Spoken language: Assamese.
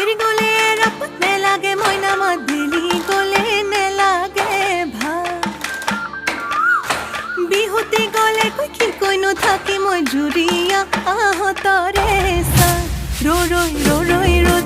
এৰি গ'লে এৰাপাত নেলাগে মইনা মাত বেলি গ'লে নেলাগে ভাল বিহুতি গ'লে কি কৈনো থাকি মই জুৰিয়া আহতৰে চা ৰৈ ৰৈ